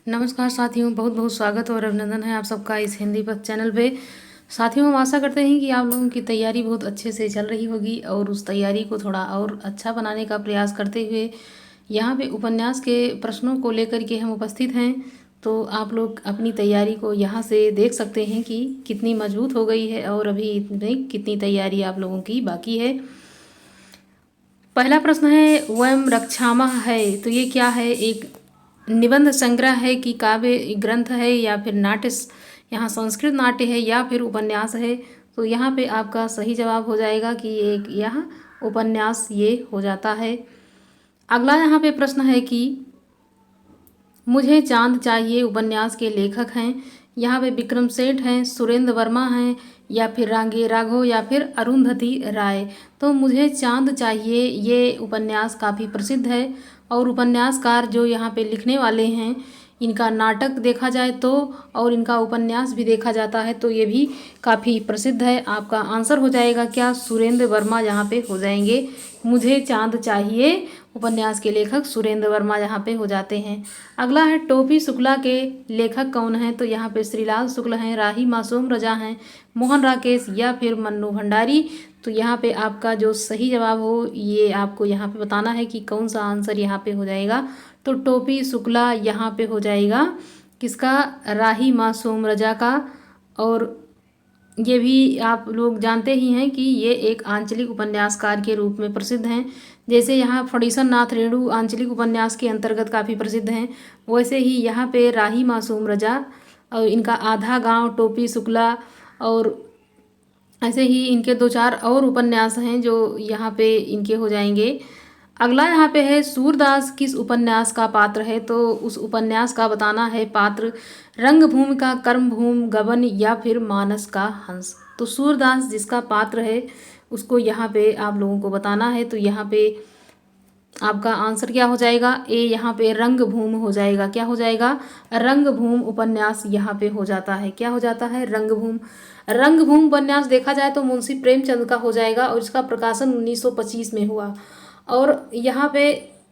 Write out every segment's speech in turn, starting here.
नमस्कार साथियों, बहुत बहुत स्वागत और अभिनंदन है आप सबका इस हिंदी पथ चैनल पे। साथियों, हम आशा करते हैं कि आप लोगों की तैयारी बहुत अच्छे से चल रही होगी और उस तैयारी को थोड़ा और अच्छा बनाने का प्रयास करते हुए यहाँ पे उपन्यास के प्रश्नों को लेकर के हम उपस्थित हैं। तो आप लोग अपनी तैयारी को यहाँ से देख सकते हैं कि कितनी मजबूत हो गई है और अभी इसमें कितनी तैयारी आप लोगों की बाकी है। पहला प्रश्न है, वयम रक्षामः है तो ये क्या है? एक निबंध संग्रह है कि काव्य ग्रंथ है या फिर नाट्य, यहाँ संस्कृत नाट्य है या फिर उपन्यास है? तो यहाँ पे आपका सही जवाब हो जाएगा कि एक यह उपन्यास ये हो जाता है। अगला यहाँ पे प्रश्न है कि मुझे चांद चाहिए उपन्यास के लेखक हैं। यहाँ पे विक्रम सेठ हैं, सुरेंद्र वर्मा हैं या फिर रांगे राघव या फिर अरुंधति राय। तो मुझे चांद चाहिए ये उपन्यास काफ़ी प्रसिद्ध है और उपन्यासकार जो यहाँ पे लिखने वाले हैं, इनका नाटक देखा जाए तो और इनका उपन्यास भी देखा जाता है तो ये भी काफ़ी प्रसिद्ध है। आपका आंसर हो जाएगा क्या? सुरेंद्र वर्मा यहाँ पे हो जाएंगे। मुझे चांद चाहिए उपन्यास के लेखक सुरेंद्र वर्मा यहाँ पे हो जाते हैं। अगला है, टोपी शुक्ला के लेखक कौन हैं? तो यहाँ पे श्रीलाल शुक्ल हैं, राही मासूम रजा हैं, मोहन राकेश या फिर मन्नू भंडारी। तो यहाँ पे आपका जो सही जवाब हो ये आपको यहाँ पे बताना है कि कौन सा आंसर यहाँ पे हो जाएगा। तो टोपी शुक्ला यहाँ पे हो जाएगा किसका? राही मासूम रजा का। और ये भी आप लोग जानते ही हैं कि ये एक आंचलिक उपन्यासकार के रूप में प्रसिद्ध हैं। जैसे यहाँ फणीसन नाथ रेणु आंचलिक उपन्यास के अंतर्गत काफ़ी प्रसिद्ध हैं, वैसे ही यहाँ पे राही मासूम रजा और इनका आधा गांव, टोपी शुक्ला और ऐसे ही इनके दो चार और उपन्यास हैं जो यहाँ पे इनके हो जाएंगे। अगला यहाँ पे है, सूरदास किस उपन्यास का पात्र है? तो उस उपन्यास का बताना है पात्र। रंगभूमि का कर्मभूमि, गबन या फिर मानस का हंस। तो सूरदास जिसका पात्र है उसको यहाँ पे आप लोगों को बताना है। तो यहाँ पे आपका आंसर क्या हो जाएगा? ए यहाँ पे रंगभूमि हो जाएगा। क्या हो जाएगा? रंगभूमि उपन्यास यहाँ पे हो जाता है। क्या हो जाता है? रंगभूमि। रंगभूमि उपन्यास देखा जाए तो मुंशी प्रेमचंद का हो जाएगा और इसका प्रकाशन 1925 में हुआ। और यहाँ पे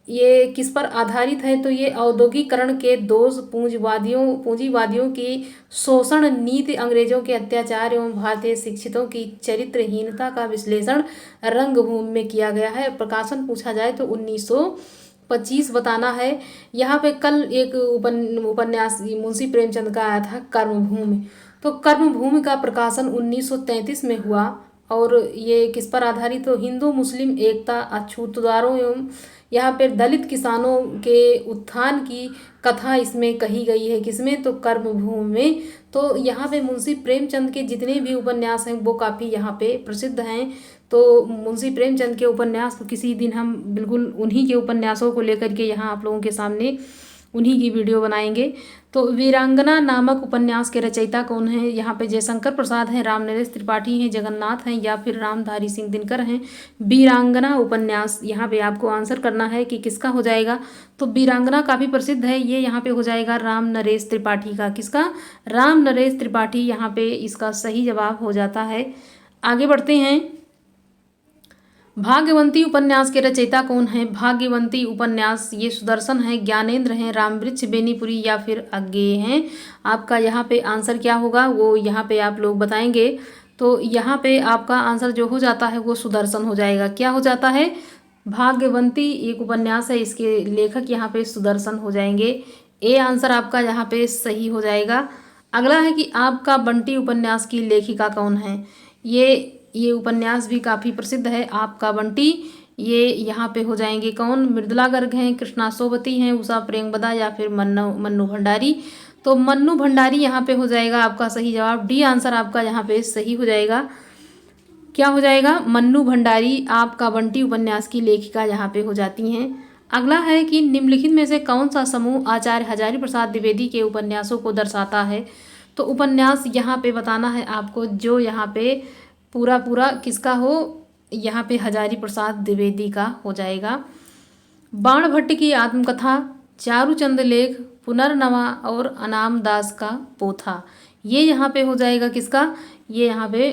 ये किस पर आधारित है? तो ये औद्योगिकरण के दोष, पूंजीवादियों की शोषण नीति, अंग्रेजों के अत्याचार एवं भारतीय शिक्षितों की चरित्रहीनता का विश्लेषण रंगभूमि में किया गया है। प्रकाशन पूछा जाए तो 1925 बताना है। यहाँ पे कल एक उपन्यास मुंशी प्रेमचंद का आया था, कर्मभूमि। तो कर्मभूमि का प्रकाशन 1933 में हुआ और ये किस पर आधारित? तो हिंदू मुस्लिम एकता, अछूतदारों एवं यहाँ पे दलित किसानों के उत्थान की कथा इसमें कही गई है। किसमें? तो कर्मभूमि में। तो यहाँ पे मुंशी प्रेमचंद के जितने भी उपन्यास हैं वो काफ़ी यहाँ पे प्रसिद्ध हैं। तो मुंशी प्रेमचंद के उपन्यास तो किसी दिन हम बिल्कुल उन्हीं के उपन्यासों को लेकर के यहाँ आप लोगों के सामने उन्हीं की वीडियो बनाएंगे। तो वीरांगना नामक उपन्यास के रचयिता कौन है? यहाँ पे जयशंकर प्रसाद हैं, राम नरेश त्रिपाठी हैं, जगन्नाथ हैं या फिर रामधारी सिंह दिनकर हैं। वीरांगना उपन्यास यहाँ पे आपको आंसर करना है कि किसका हो जाएगा। तो वीरांगना काफ़ी प्रसिद्ध है, ये यहाँ पे हो जाएगा राम नरेश त्रिपाठी का। किसका? राम नरेश त्रिपाठी यहाँ पे इसका सही जवाब हो जाता है। आगे बढ़ते हैं। भाग्यवंती उपन्यास के रचयिता कौन है? भाग्यवंती उपन्यास ये सुदर्शन है, ज्ञानेंद्र हैं, रामवृक्ष बेनीपुरी या फिर अज्ञेय हैं। आपका यहाँ पे आंसर क्या होगा वो यहाँ पे आप लोग बताएंगे। तो यहाँ पे आपका आंसर जो हो जाता है वो सुदर्शन हो जाएगा। क्या हो जाता है? भाग्यवंती एक उपन्यास है, इसके लेखक यहाँ पे सुदर्शन हो जाएंगे। ए आंसर आपका यहाँ पे सही हो जाएगा। अगला है कि आपका बंटी उपन्यास की लेखिका कौन है? ये उपन्यास भी काफ़ी प्रसिद्ध है, आपका बंटी। ये यहाँ पे हो जाएंगे कौन? मृदुला गर्ग हैं, कृष्णा सोबती हैं, उषा प्रेमबदा या फिर मन्नू भंडारी। तो मन्नू भंडारी यहाँ पे हो जाएगा आपका सही जवाब। डी आंसर आपका यहाँ पे सही हो जाएगा। क्या हो जाएगा? मन्नू भंडारी आपका बंटी उपन्यास की लेखिका यहाँ पे हो जाती हैं। अगला है कि निम्नलिखित में से कौन सा समूह आचार्य हजारी प्रसाद द्विवेदी के उपन्यासों को दर्शाता है? तो उपन्यास यहाँ पे बताना है आपको जो यहाँ पे पूरा किसका हो? यहाँ पे हजारी प्रसाद द्विवेदी का हो जाएगा। बाण भट्ट की आत्मकथा, चारूचंद लेख, पुनर्नवा और अनाम दास का पोथा, ये यहाँ पे हो जाएगा किसका? ये यहाँ पे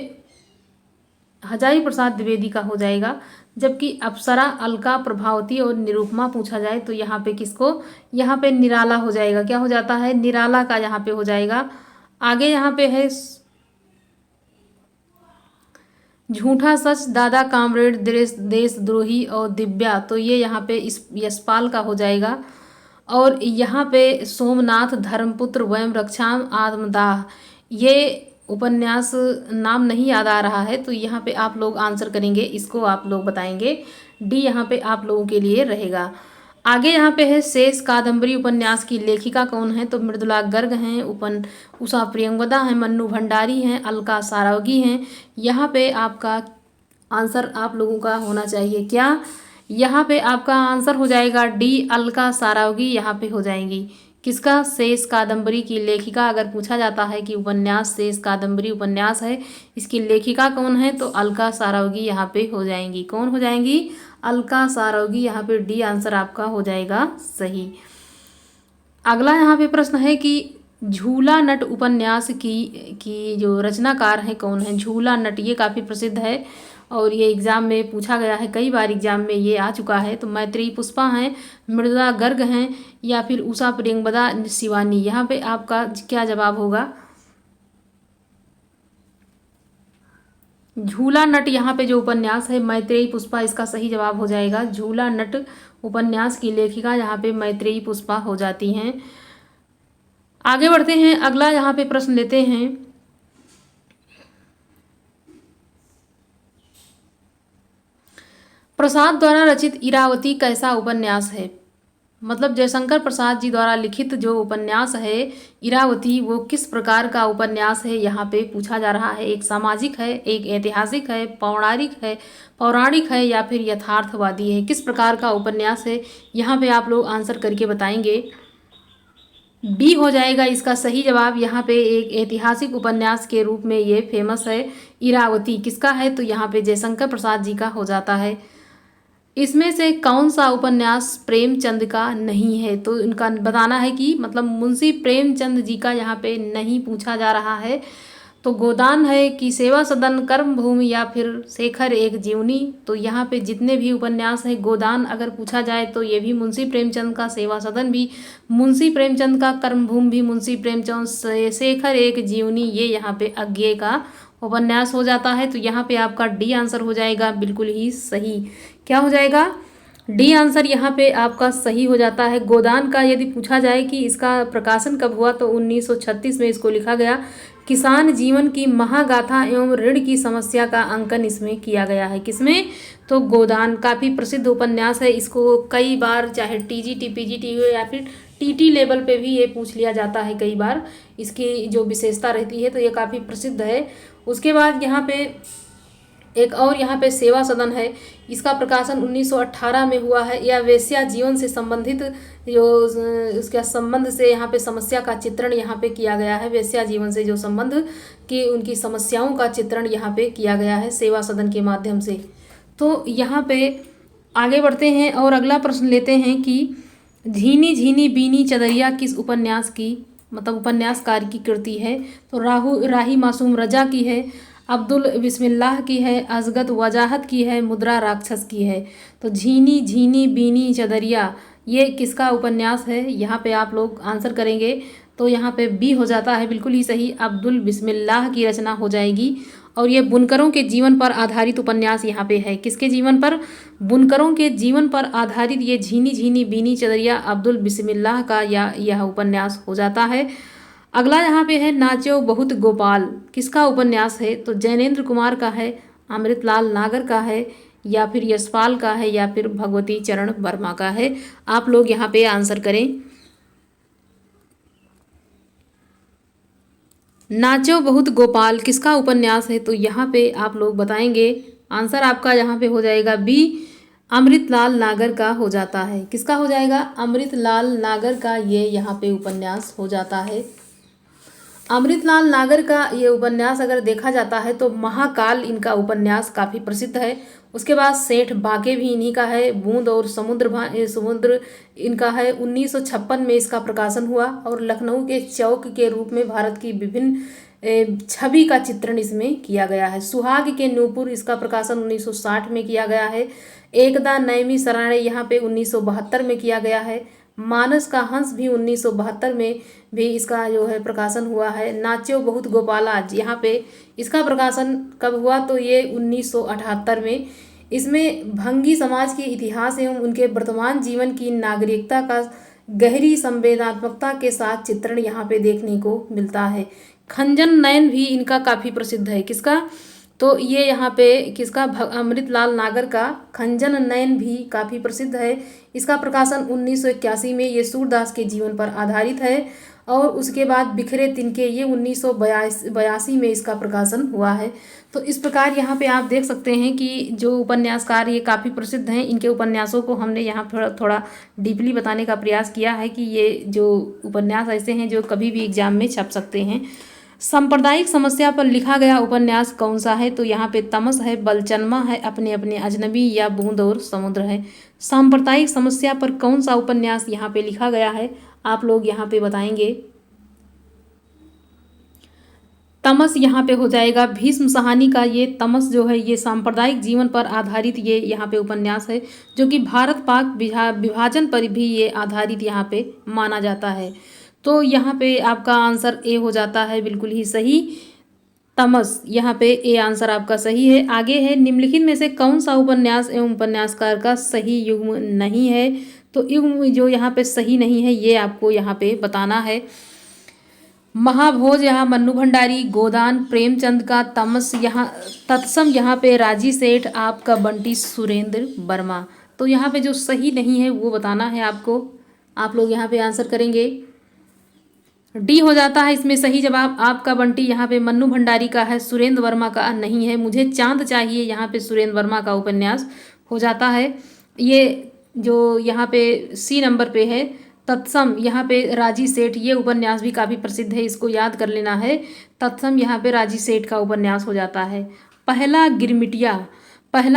हजारी प्रसाद द्विवेदी का हो जाएगा। जबकि अप्सरा, अलका, प्रभावती और निरुपमा पूछा जाए तो यहाँ पे किसको, यहाँ पे निराला हो जाएगा। क्या हो जाता है, निराला का यहाँ पे हो जाएगा। आगे यहाँ पे है झूठा सच, दादा कामरेड, देशद्रोही और दिव्या, तो ये यहाँ पे इस यशपाल का हो जाएगा। और यहाँ पे सोमनाथ, धर्मपुत्र, वयम रक्षाम, आत्मदाह, ये उपन्यास नाम नहीं याद आ रहा है, तो यहाँ पे आप लोग आंसर करेंगे, इसको आप लोग बताएंगे। डी यहाँ पे आप लोगों के लिए रहेगा। आगे यहाँ पे है शेष कादम्बरी उपन्यास की लेखिका कौन है, तो मृदुला गर्ग हैं, उषा प्रियंवदा हैं, मन्नू भंडारी हैं, अलका सारावगी हैं। यहाँ पे आपका आंसर आप लोगों का होना चाहिए क्या, यहाँ पे आपका आंसर हो जाएगा डी, अलका सारावगी यहाँ पे हो जाएंगी। किसका, शेष कादम्बरी की लेखिका। अगर पूछा जाता है कि उपन्यास शेष कादम्बरी उपन्यास है, इसकी लेखिका कौन है, तो अलका सारावगी यहाँ पे हो जाएंगी। कौन हो जाएंगी, अलका सारावगी। यहाँ पे डी आंसर आपका हो जाएगा सही। अगला यहाँ पे प्रश्न है कि झूला नट उपन्यास की जो रचनाकार हैं कौन है। झूला नट ये काफ़ी प्रसिद्ध है और ये एग्ज़ाम में पूछा गया है, कई बार एग्जाम में ये आ चुका है। तो मैत्रेयी पुष्पा हैं, मृदुला गर्ग हैं, या फिर उषा प्रियंवदा शिवानी। यहाँ पे आपका क्या जवाब होगा, झूला नट यहाँ पे जो उपन्यास है मैत्रेयी पुष्पा, इसका सही जवाब हो जाएगा। झूला नट उपन्यास की लेखिका यहाँ पे मैत्रेयी पुष्पा हो जाती हैं। आगे बढ़ते हैं, अगला यहाँ पे प्रश्न लेते हैं। प्रसाद द्वारा रचित इरावती कैसा उपन्यास है, मतलब जयशंकर प्रसाद जी द्वारा लिखित जो उपन्यास है इरावती, वो किस प्रकार का उपन्यास है, यहाँ पे पूछा जा रहा है। एक सामाजिक है, एक ऐतिहासिक है, पौराणिक है या फिर यथार्थवादी है, किस प्रकार का उपन्यास है, यहाँ पे आप लोग आंसर करके बताएंगे। बी हो जाएगा इसका सही जवाब। यहाँ पे एक ऐतिहासिक उपन्यास के रूप में ये फेमस है। इरावती किसका है, तो यहाँ पे जयशंकर प्रसाद जी का हो जाता है। इसमें से कौन सा उपन्यास प्रेमचंद का नहीं है, तो इनका बताना है कि मतलब मुंशी प्रेमचंद जी का यहाँ पे नहीं पूछा जा रहा है। तो गोदान है कि सेवा सदन, कर्म भूमि या फिर शेखर एक जीवनी, तो यहाँ पे जितने भी उपन्यास हैं, गोदान अगर पूछा जाए तो ये भी मुंशी प्रेमचंद का, सेवा सदन भी मुंशी प्रेमचंद का, कर्म भूमि भी मुंशी प्रेमचंद, शेखर एक जीवनी ये यहाँ पे अज्ञे का उपन्यास हो जाता है। तो यहाँ पे आपका डी आंसर हो जाएगा बिल्कुल ही सही। क्या हो जाएगा, डी आंसर यहाँ पे आपका सही हो जाता है। गोदान का यदि पूछा जाए कि इसका प्रकाशन कब हुआ, तो 1936 में इसको लिखा गया। किसान जीवन की महागाथा एवं ऋण की समस्या का अंकन इसमें किया गया है। किसमें, तो गोदान काफ़ी प्रसिद्ध उपन्यास है। इसको कई बार चाहे टीजीटी, पीजीटी हो या फिर टीटी लेवल पे भी ये पूछ लिया जाता है कई बार, इसकी जो विशेषता रहती है, तो ये काफ़ी प्रसिद्ध है। उसके बाद यहाँ पे एक और यहाँ पे सेवा सदन है, इसका प्रकाशन 1918 में हुआ है। यह वेश्या जीवन से संबंधित जो उसका संबंध से यहाँ पे समस्या का चित्रण यहाँ पे किया गया है। वेश्या जीवन से जो संबंध की उनकी समस्याओं का चित्रण यहाँ पे किया गया है सेवा सदन के माध्यम से। तो यहाँ पे आगे बढ़ते हैं और अगला प्रश्न लेते हैं कि झीनी झीनी बीनी चदरिया किस उपन्यास की, मतलब उपन्यासकार की कृति है, तो राही मासूम रजा की है, अब्दुल बिस्मिल्लाह की है, अजगत वजाहत की है, मुद्रा राक्षस की है। तो झीनी झीनी बीनी चदरिया ये किसका उपन्यास है, यहाँ पे आप लोग आंसर करेंगे। तो यहाँ पे बी हो जाता है बिल्कुल ही सही, अब्दुल बिस्मिल्लाह की रचना हो जाएगी। और ये बुनकरों के जीवन पर आधारित उपन्यास यहाँ पे है। किसके जीवन पर, बुनकरों के जीवन पर आधारित ये झीनी झीनी बीनी चदरिया अब्दुल बिस्मिल्लाह का यह उपन्यास हो जाता है। अगला यहाँ पे है नाचो बहुत गोपाल, किसका उपन्यास है, तो जैनेन्द्र कुमार का है, अमृतलाल नागर का है, या फिर यशपाल का है, या फिर भगवती चरण वर्मा का है। आप लोग यहाँ पे आंसर करें। नाचो बहुत गोपाल किसका उपन्यास है, तो यहाँ पे आप लोग बताएंगे। आंसर आपका यहाँ पे हो जाएगा बी, अमृतलाल नागर का हो जाता है। किसका हो जाएगा, अमृतलाल नागर का ये यहाँ पे उपन्यास हो जाता है। अमृतलाल नागर का ये उपन्यास अगर देखा जाता है तो महाकाल इनका उपन्यास काफ़ी प्रसिद्ध है। उसके बाद सेठ बाके भी इन्हीं का है, बूंद और समुद्र इनका है। 1956 में इसका प्रकाशन हुआ और लखनऊ के चौक के रूप में भारत की विभिन्न छवि का चित्रण इसमें किया गया है। सुहाग के नूपुर, इसका प्रकाशन 1960 में किया गया है। एकदा नैमी सराय यहाँ पे 1972 में किया गया है। मानस का हंस भी 1972 में भी इसका जो है प्रकाशन हुआ है। नाच्यो बहुत गोपाला यहाँ पे इसका प्रकाशन कब हुआ, तो ये 1978 में। इसमें भंगी समाज के इतिहास एवं उनके वर्तमान जीवन की नागरिकता का गहरी संवेदनात्मकता के साथ चित्रण यहाँ पे देखने को मिलता है। खंजन नयन भी इनका काफ़ी प्रसिद्ध है। किसका, तो ये यहाँ पे किसका, अमृतलाल नागर का खंजन नयन भी काफ़ी प्रसिद्ध है। इसका प्रकाशन 1981 में, ये सूरदास के जीवन पर आधारित है। और उसके बाद बिखरे तिनके, ये 1982 में इसका प्रकाशन हुआ है। तो इस प्रकार यहाँ पे आप देख सकते हैं कि जो उपन्यासकार ये काफ़ी प्रसिद्ध हैं, इनके उपन्यासों को हमने यहाँ पर थोड़ा डीपली बताने का प्रयास किया है कि ये जो उपन्यास ऐसे हैं जो कभी भी एग्जाम में छप सकते हैं। सांप्रदायिक समस्या पर लिखा गया उपन्यास कौन सा है, तो यहाँ पे तमस है, बलचनमा है, अपने अपने अजनबी या बूंद और समुद्र है। सांप्रदायिक समस्या पर कौन सा उपन्यास यहाँ पे लिखा गया है, आप लोग यहाँ पे बताएंगे। तमस यहाँ पे हो जाएगा। भीष्म सहानी का ये तमस जो है ये सांप्रदायिक जीवन पर आधारित ये यहाँ पे उपन्यास है, जो कि भारत पाक विभाजन पर भी ये आधारित यहाँ पे माना जाता है। तो यहाँ पे आपका आंसर ए हो जाता है, बिल्कुल ही सही। तमस यहाँ पे ए आंसर आपका सही है। आगे है, निम्नलिखित में से कौन सा उपन्यास एवं उपन्यासकार का सही युग्म नहीं है, तो युग्म जो यहाँ पे सही नहीं है ये आपको यहाँ पे बताना है। महाभोज यहाँ मन्नू भंडारी, गोदान प्रेमचंद का, तमस यहाँ तत्सम यहाँ पे राजी सेठ, आपका बंटी सुरेंद्र वर्मा। तो यहाँ पे जो सही नहीं है वो बताना है आपको। आप लोग यहाँ पे आंसर करेंगे। डी हो जाता है इसमें सही जवाब। आपका बंटी यहाँ पे मन्नू भंडारी का है, सुरेंद्र वर्मा का नहीं है। मुझे चांद चाहिए यहाँ पे सुरेंद्र वर्मा का उपन्यास हो जाता है। ये जो यहाँ पे सी नंबर पे है, तत्सम यहाँ पे राजी सेठ, ये उपन्यास भी काफ़ी प्रसिद्ध है, इसको याद कर लेना है। तत्सम यहाँ पे राजी सेठ का उपन्यास हो जाता है। पहला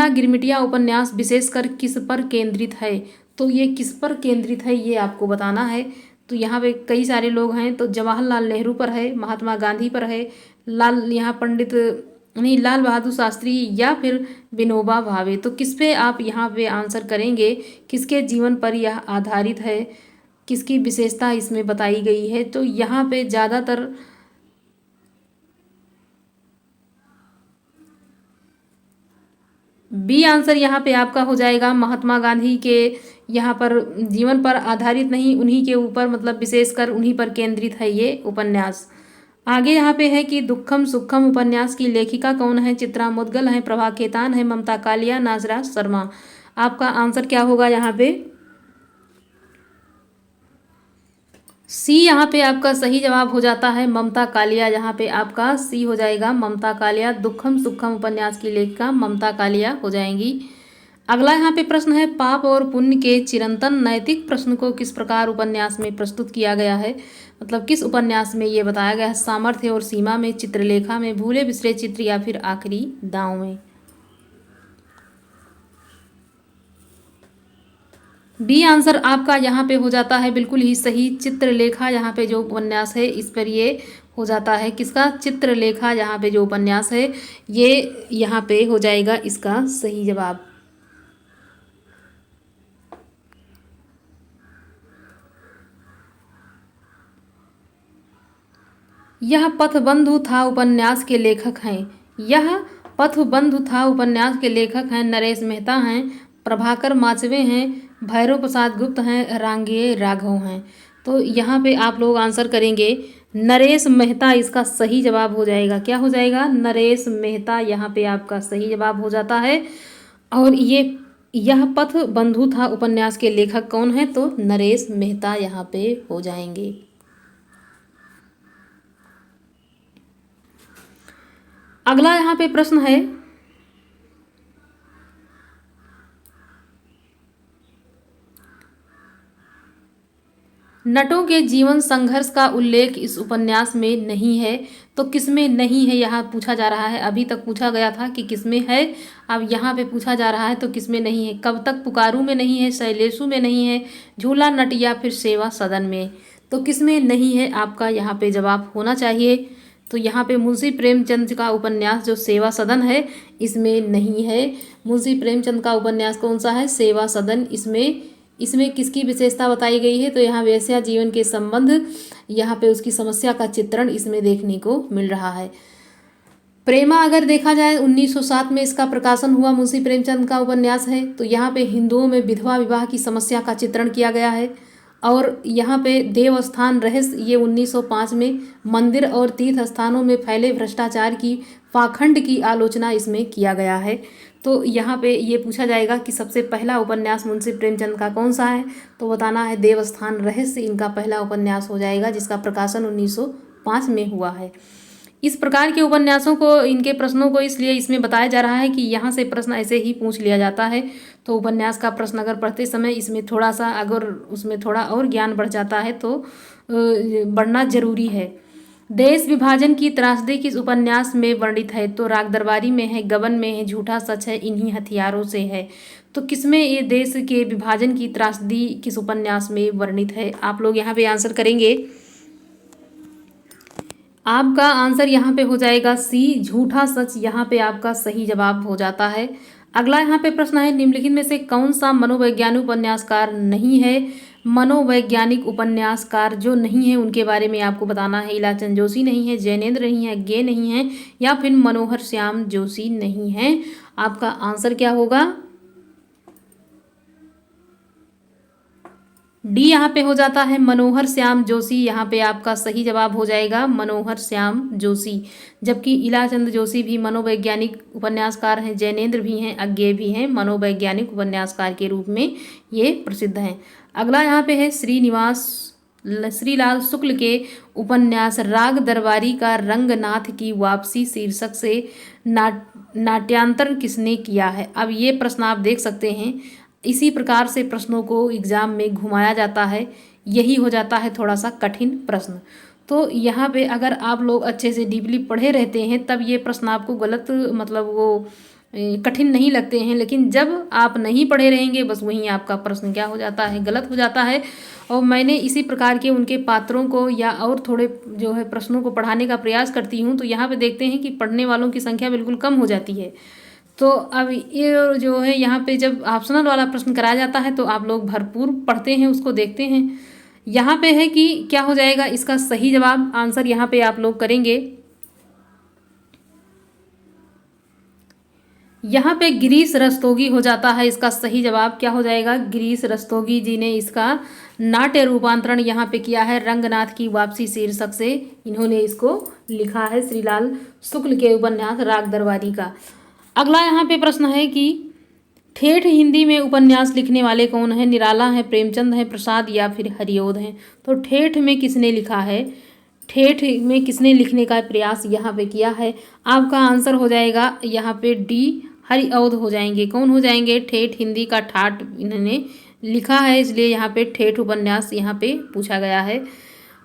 गिरमिटिया उपन्यास विशेषकर किस पर केंद्रित है, तो ये किस पर केंद्रित है ये आपको बताना है। तो यहाँ पे कई सारे लोग हैं, तो जवाहरलाल नेहरू पर है, महात्मा गांधी पर है, लाल बहादुर शास्त्री या फिर विनोबा भावे। तो किस पे आप यहाँ पे आंसर करेंगे, किसके जीवन पर यह आधारित है, किसकी विशेषता इसमें बताई गई है। तो यहाँ पे ज़्यादातर बी आंसर यहाँ पे आपका हो जाएगा। महात्मा गांधी के यहाँ पर जीवन पर आधारित नहीं, उन्हीं के ऊपर मतलब विशेषकर उन्हीं पर केंद्रित है ये उपन्यास। आगे यहाँ पे है कि दुखम सुखम उपन्यास की लेखिका कौन है, चित्रा मुदगल है, प्रभा खेतान है, ममता कालिया, नाजरा शर्मा। आपका आंसर क्या होगा यहाँ पे, सी यहाँ पे आपका सही जवाब हो जाता है, ममता कालिया। यहाँ पे आपका सी हो जाएगा, ममता कालिया। दुखम सुखम उपन्यास की लेखिका ममता कालिया हो जाएंगी। अगला यहाँ पे प्रश्न है, पाप और पुण्य के चिरंतन नैतिक प्रश्न को किस प्रकार उपन्यास में प्रस्तुत किया गया है, मतलब किस उपन्यास में ये बताया गया है। सामर्थ्य और सीमा में, चित्रलेखा में, भूले बिसरे चित्र या फिर आखिरी दांव में। बी आंसर आपका यहाँ पे हो जाता है बिल्कुल ही सही। चित्रलेखा यहाँ पे जो उपन्यास है इस पर ये हो जाता है, किसका, चित्रलेखा यहाँ पे जो उपन्यास है ये यहाँ पे हो जाएगा इसका सही जवाब। यह पथबंधु था उपन्यास के लेखक हैं, यह पथबंधु था उपन्यास के लेखक हैं नरेश मेहता हैं, प्रभाकर माचवे हैं, भैरव प्रसाद गुप्त हैं, रांगेय राघव हैं। तो यहाँ पे आप लोग आंसर करेंगे नरेश मेहता, इसका सही जवाब हो जाएगा। क्या हो जाएगा, नरेश मेहता यहाँ पे आपका सही जवाब हो जाता है। और यह पथ बंधु था उपन्यास के लेखक कौन है, तो नरेश मेहता यहाँ पे हो जाएंगे। अगला यहाँ पे प्रश्न है, नटों के जीवन संघर्ष का उल्लेख इस उपन्यास में नहीं है, तो किसमें नहीं है यहाँ पूछा जा रहा है। अभी तक पूछा गया था कि किसमें है, अब यहाँ पे पूछा जा रहा है तो किसमें नहीं है। कब तक पुकारू में नहीं है, शैलेशु में नहीं है, झूला नट या फिर सेवा सदन में। तो किसमें नहीं है आपका यहाँ पे जवाब होना चाहिए। तो यहाँ पे मुंशी प्रेमचंद का उपन्यास जो सेवा सदन है इसमें नहीं है। मुंशी प्रेमचंद का उपन्यास कौन सा है? सेवा सदन। इसमें किसकी विशेषता बताई गई है? तो यहाँ वेश्या जीवन के संबंध, यहाँ पे उसकी समस्या का चित्रण इसमें देखने को मिल रहा है। प्रेमा अगर देखा जाए 1907 में इसका प्रकाशन हुआ, मुंशी प्रेमचंद का उपन्यास है। तो यहाँ पे हिंदुओं में विधवा विवाह की समस्या का चित्रण किया गया है। और यहाँ पे देवस्थान रहस्य ये 1905 में मंदिर और तीर्थ स्थानों में फैले भ्रष्टाचार की पाखंड की आलोचना इसमें किया गया है। तो यहाँ पे ये पूछा जाएगा कि सबसे पहला उपन्यास मुंशी प्रेमचंद का कौन सा है? तो बताना है देवस्थान रहस्य इनका पहला उपन्यास हो जाएगा, जिसका प्रकाशन 1905 में हुआ है। इस प्रकार के उपन्यासों को, इनके प्रश्नों को इसलिए इसमें बताया जा रहा है कि यहाँ से प्रश्न ऐसे ही पूछ लिया जाता है। तो उपन्यास का प्रश्न अगर पढ़ते समय इसमें थोड़ा सा अगर उसमें थोड़ा और ज्ञान बढ़ जाता है तो बढ़ना जरूरी है। देश विभाजन की त्रासदी किस उपन्यास में वर्णित है? तो राग दरबारी में है, गबन में है, झूठा सच है, इन्हीं हथियारों से है। तो किसमें ये देश के विभाजन की त्रासदी किस उपन्यास में वर्णित है? आप लोग यहाँ पे आंसर करेंगे। आपका आंसर यहाँ पे हो जाएगा सी, झूठा सच। यहाँ पे आपका सही जवाब हो जाता है। अगला यहाँ पे प्रश्न है, निम्नलिखित में से कौन सा मनोवैज्ञानिक उपन्यासकार नहीं है? मनोवैज्ञानिक उपन्यासकार जो नहीं है उनके बारे में आपको बताना है। इलाचंद जोशी नहीं है, जैनेन्द्र नहीं है, गे नहीं है, या फिर मनोहर श्याम जोशी नहीं है। आपका आंसर क्या होगा? डी यहाँ पे हो जाता है मनोहर श्याम जोशी। यहाँ पे आपका सही जवाब हो जाएगा मनोहर श्याम जोशी। जबकि इलाचंद जोशी भी मनोवैज्ञानिक उपन्यासकार हैं, जैनेन्द्र भी हैं, अज्ञेय भी हैं, मनोवैज्ञानिक उपन्यासकार के रूप में ये प्रसिद्ध हैं। अगला यहाँ पे है श्रीलाल शुक्ल के उपन्यास राग दरबारी का रंगनाथ की वापसी शीर्षक से नाट्यांतर किसने किया है? अब ये प्रश्न आप देख सकते हैं, इसी प्रकार से प्रश्नों को एग्जाम में घुमाया जाता है। यही हो जाता है थोड़ा सा कठिन प्रश्न। तो यहाँ पे अगर आप लोग अच्छे से डीपली पढ़े रहते हैं तब ये प्रश्न आपको गलत मतलब वो कठिन नहीं लगते हैं। लेकिन जब आप नहीं पढ़े रहेंगे बस वहीं आपका प्रश्न क्या हो जाता है? गलत हो जाता है। और मैंने इसी प्रकार के उनके पात्रों को या और थोड़े जो है प्रश्नों को पढ़ाने का प्रयास करती हूँ। तो यहाँ पे देखते हैं कि पढ़ने वालों की संख्या बिल्कुल कम हो जाती है। तो अब ये जो है यहाँ पे जब ऑप्शनल वाला प्रश्न कराया जाता है तो आप लोग भरपूर पढ़ते हैं, उसको देखते हैं। यहाँ पे है कि क्या हो जाएगा इसका सही जवाब? आंसर यहाँ पे आप लोग करेंगे। यहाँ पे गिरीश रस्तोगी हो जाता है इसका सही जवाब। क्या हो जाएगा? गिरीश रस्तोगी जी ने इसका नाट्य रूपांतरण यहाँ पे किया है रंगनाथ की वापसी शीर्षक से। इन्होंने इसको लिखा है श्रीलाल शुक्ल के उपन्यास राग दरबारी का। अगला यहाँ पे प्रश्न है कि ठेठ हिंदी में उपन्यास लिखने वाले कौन है? निराला है, प्रेमचंद है, प्रसाद या फिर हरिओध हैं। तो ठेठ में किसने लिखा है? ठेठ में किसने लिखने का प्रयास यहाँ पे किया है? आपका आंसर हो जाएगा यहाँ पे डी, हरिओध हो जाएंगे। कौन हो जाएंगे? ठेठ हिंदी का ठाठ इन्होंने लिखा है, इसलिए यहाँ पे ठेठ उपन्यास यहाँ पे पूछा गया है।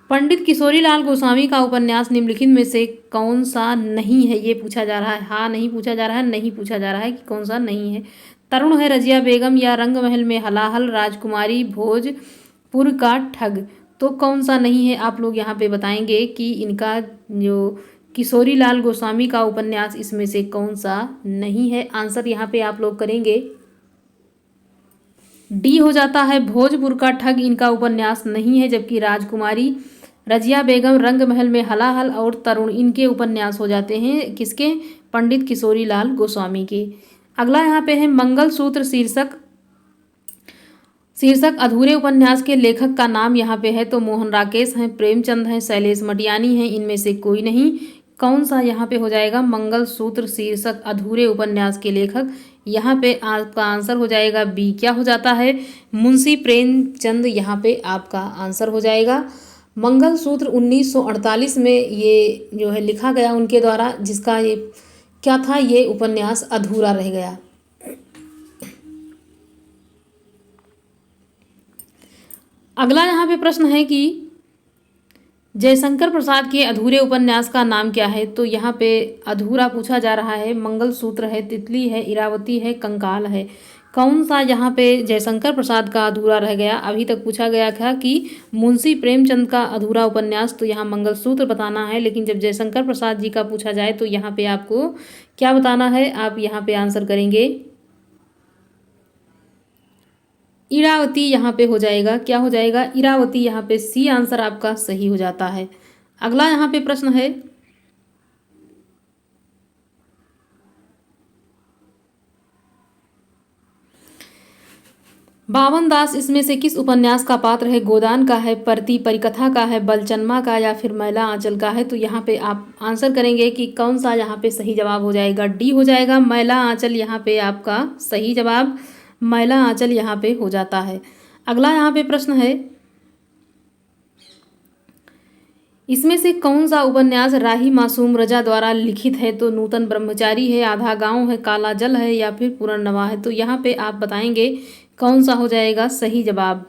पंडित किशोरीलाल गोस्वामी का उपन्यास निम्नलिखित में से कौन सा नहीं है? ये पूछा जा रहा है। हाँ नहीं पूछा जा रहा है, नहीं पूछा जा रहा है कि कौन सा नहीं है। तरुण है, रजिया बेगम या रंगमहल में हलाहल, राजकुमारी, भोजपुर का ठग। तो कौन सा नहीं है? आप लोग यहाँ पे बताएंगे कि इनका जो किशोरीलाल गोस्वामी का उपन्यास इसमें से कौन सा नहीं है। आंसर यहाँ पे आप लोग करेंगे डी हो जाता है भोजपुर का ठग इनका उपन्यास नहीं है। जबकि राजकुमारी, रजिया बेगम, रंगमहल में हलाहल और तरुण इनके उपन्यास हो जाते हैं किसके? पंडित किशोरीलाल गोस्वामी के। अगला यहाँ पे है मंगलसूत्र शीर्षक अधूरे उपन्यास के लेखक का नाम यहाँ पे है। तो मोहन राकेश हैं, प्रेमचंद हैं, शैलेश मटियानी हैं, इनमें से कोई नहीं। कौन सा यहाँ पे हो जाएगा? मंगलसूत्र शीर्षक अधूरे उपन्यास के लेखक। यहाँ पे आपका आंसर हो जाएगा बी। क्या हो जाता है? मुंशी प्रेमचंद यहाँ पे आपका आंसर हो जाएगा। मंगलसूत्र 1948 में ये जो है लिखा गया उनके द्वारा, जिसका ये क्या था? ये उपन्यास अधूरा रह गया। अगला यहाँ पे प्रश्न है कि जयशंकर प्रसाद के अधूरे उपन्यास का नाम क्या है? तो यहाँ पे अधूरा पूछा जा रहा है। मंगलसूत्र है, तितली है, इरावती है, कंकाल है। कौन सा यहाँ पे जयशंकर प्रसाद का अधूरा रह गया। अभी तक पूछा गया था कि मुंशी प्रेमचंद का अधूरा उपन्यास, तो यहाँ मंगलसूत्र बताना है, लेकिन जब जयशंकर प्रसाद जी का पूछा जाए तो यहाँ पे आपको क्या बताना है, आप यहाँ पे आंसर करेंगे इरावती। यहाँ पे हो जाएगा, क्या हो जाएगा, इरावती। यहाँ पे सी आंसर आपका सही हो जाता है। अगला यहाँ पे प्रश्न है, बावन दास इसमें से किस उपन्यास का पात्र है। गोदान का है, परती परिकथा का है, बलचन्मा का, या फिर मैला आंचल का है। तो यहाँ पे आप आंसर करेंगे कि कौन सा यहाँ पे सही जवाब हो जाएगा। डी हो जाएगा, मैला आंचल यहाँ पे आपका सही जवाब, मैला आंचल यहाँ पे हो जाता है। अगला यहाँ पे प्रश्न है, इसमें से कौन सा उपन्यास राही मासूम रजा द्वारा लिखित है। तो नूतन ब्रह्मचारी है, आधा गांव है, काला जल है, या फिर पुनर्नवा है। तो यहाँ पे आप बताएंगे कौन सा हो जाएगा सही जवाब।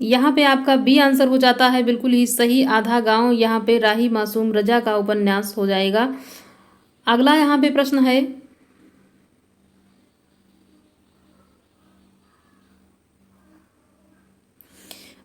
यहाँ पे आपका बी आंसर हो जाता है बिल्कुल ही सही, आधा गांव यहाँ पे राही मासूम रजा का उपन्यास हो जाएगा। अगला यहाँ पे प्रश्न है,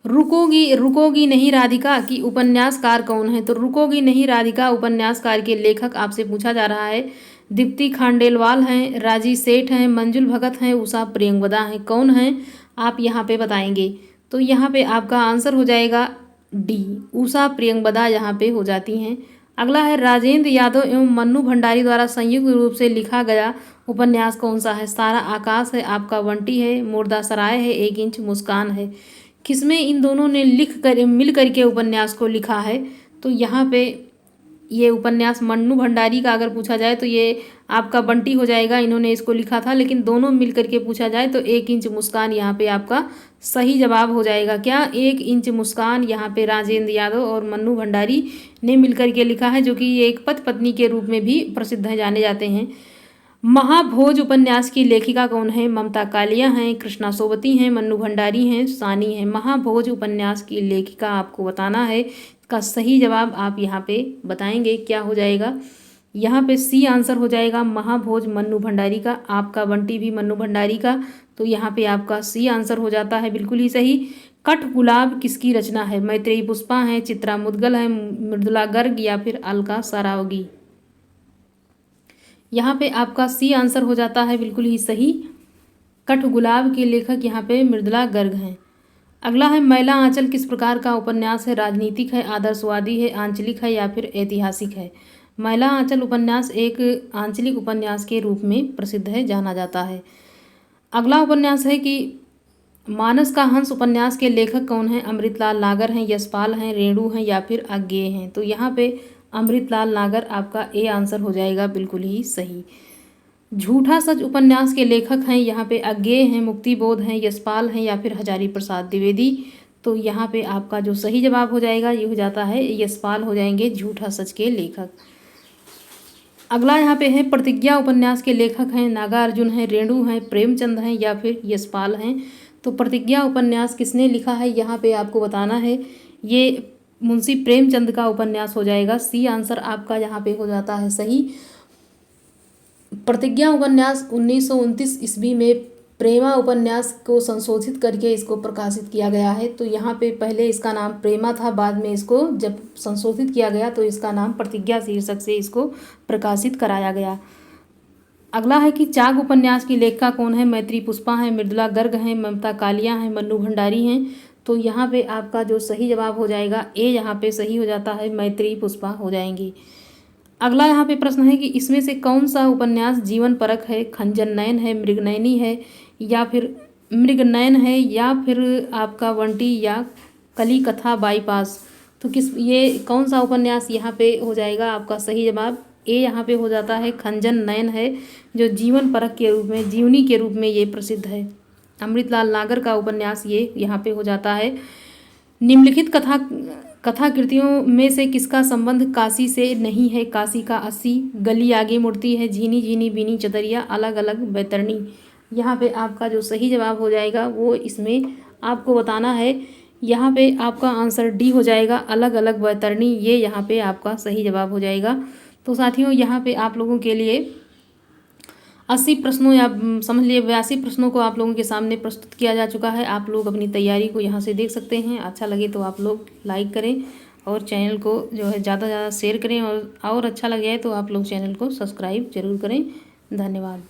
रुकोगी रुकोगी नहीं राधिका की उपन्यासकार कौन है। तो रुकोगी नहीं राधिका उपन्यासकार के लेखक आपसे पूछा जा रहा है। दीप्ति खांडेलवाल हैं, राजी सेठ हैं, मंजुल भगत हैं, उषा प्रियंवदा हैं। कौन हैं आप यहाँ पे बताएंगे। तो यहाँ पे आपका आंसर हो जाएगा डी, उषा प्रियंवदा यहाँ पे हो जाती हैं। अगला है, राजेंद्र यादव एवं मन्नू भंडारी द्वारा संयुक्त रूप से लिखा गया उपन्यास कौन सा है। सारा आकाश है, आपका बंटी है, मुर्दा सराय है, एक इंच मुस्कान है। किसमें इन दोनों ने मिल करके उपन्यास को लिखा है। तो यहाँ पे ये उपन्यास मन्नू भंडारी का अगर पूछा जाए तो ये आपका बंटी हो जाएगा, इन्होंने इसको लिखा था। लेकिन दोनों मिल करके पूछा जाए तो एक इंच मुस्कान यहाँ पे आपका सही जवाब हो जाएगा। क्या, एक इंच मुस्कान यहाँ पे राजेंद्र यादव और मन्नू भंडारी ने मिल करके लिखा है, जो कि ये एक पति पत्नी के रूप में भी प्रसिद्ध है, जाने जाते हैं। महाभोज उपन्यास की लेखिका कौन है। ममता कालिया हैं, कृष्णा सोबती हैं, मन्नू भंडारी हैं, सानी हैं। महाभोज उपन्यास की लेखिका आपको बताना है, इसका सही जवाब आप यहाँ पे बताएंगे क्या हो जाएगा। यहाँ पे सी आंसर हो जाएगा, महाभोज मन्नू भंडारी का, आपका बंटी भी मन्नू भंडारी का। तो यहाँ पे आपका सी आंसर हो जाता है बिल्कुल ही सही। कठ गुलाब किसकी रचना है। मैत्रेयी पुष्पा हैं, चित्रा मुदगल है, मृदुला गर्ग, या फिर अलका सरावगी। यहाँ पे आपका सी आंसर हो जाता है बिल्कुल ही सही। कठ गुलाब के लेखक यहाँ पे मृदुला गर्ग हैं। अगला है, मैला आंचल किस प्रकार का उपन्यास है। राजनीतिक है, आदर्शवादी है, आंचलिक है, या फिर ऐतिहासिक है। मैला आंचल उपन्यास एक आंचलिक उपन्यास के रूप में प्रसिद्ध है, जाना जाता है। अगला उपन्यास है कि मानस का हंस उपन्यास के लेखक कौन है। अमृतलाल नागर हैं, यशपाल हैं, रेणु हैं, या फिर अज्ञेय हैं। तो यहाँ पे अमृतलाल नागर आपका ए आंसर हो जाएगा बिल्कुल ही सही। झूठा सच उपन्यास के लेखक हैं यहाँ पे अज्ञेय हैं, मुक्तिबोध हैं, यशपाल हैं, या फिर हजारी प्रसाद द्विवेदी। तो यहाँ पे आपका जो सही जवाब हो जाएगा ये हो जाता है यशपाल हो जाएंगे झूठा सच के लेखक। अगला यहाँ पे है, प्रतिज्ञा उपन्यास के लेखक हैं नागार्जुन हैं, रेणु हैं, प्रेमचंद हैं, या फिर यशपाल हैं। तो प्रतिज्ञा उपन्यास किसने लिखा है यहाँ पे आपको बताना है। ये मुंशी प्रेमचंद का उपन्यास हो जाएगा। सी आंसर आपका यहाँ पे हो जाता है सही। प्रतिज्ञा उपन्यास 1929 ईस्वी में प्रेमा उपन्यास को संशोधित करके इसको प्रकाशित किया गया है। तो यहाँ पे पहले इसका नाम प्रेमा था, बाद में इसको जब संशोधित किया गया तो इसका नाम प्रतिज्ञा शीर्षक से इसको प्रकाशित कराया गया। अगला है कि चाक उपन्यास की लेखिका कौन है। मैत्रेयी पुष्पा हैं, मृदुला गर्ग हैं, ममता कालिया हैं, मन्नू भंडारी हैं। तो यहाँ पे आपका जो सही जवाब हो जाएगा ए यहाँ पे सही हो जाता है, मैत्रेयी पुष्पा हो जाएंगी। अगला यहाँ पे प्रश्न है कि इसमें से कौन सा उपन्यास जीवन परक है। खंजन नयन है, मृगनयनी है, या फिर मृगनयन है, या फिर आपका वंटी, या कली कथा बाईपास। तो ये कौन सा उपन्यास यहाँ पे हो जाएगा आपका सही जवाब ए यहाँ पे हो जाता है खंजन नयन है, जो जीवन परक के रूप में, जीवनी के रूप में ये प्रसिद्ध है। अमृतलाल नागर का उपन्यास ये यहाँ पे हो जाता है। निम्नलिखित कथा कृतियों में से किसका संबंध काशी से नहीं है। काशी का 80, गली आगे मुड़ती है, झीनी झीनी बीनी चदरिया, अलग अलग बैतरणी। यहाँ पे आपका जो सही जवाब हो जाएगा वो इसमें आपको बताना है। यहाँ पे आपका आंसर डी हो जाएगा, अलग अलग बैतरणी। ये यहाँ पे आपका सही जवाब हो जाएगा। तो साथियों यहाँ पे आप लोगों के लिए 80 प्रश्नों या समझ लिए 82 प्रश्नों को आप लोगों के सामने प्रस्तुत किया जा चुका है। आप लोग अपनी तैयारी को यहाँ से देख सकते हैं। अच्छा लगे तो आप लोग लाइक करें और चैनल को जो है ज़्यादा से ज़्यादा शेयर करें, और अच्छा लगे तो आप लोग चैनल को सब्सक्राइब जरूर करें। धन्यवाद।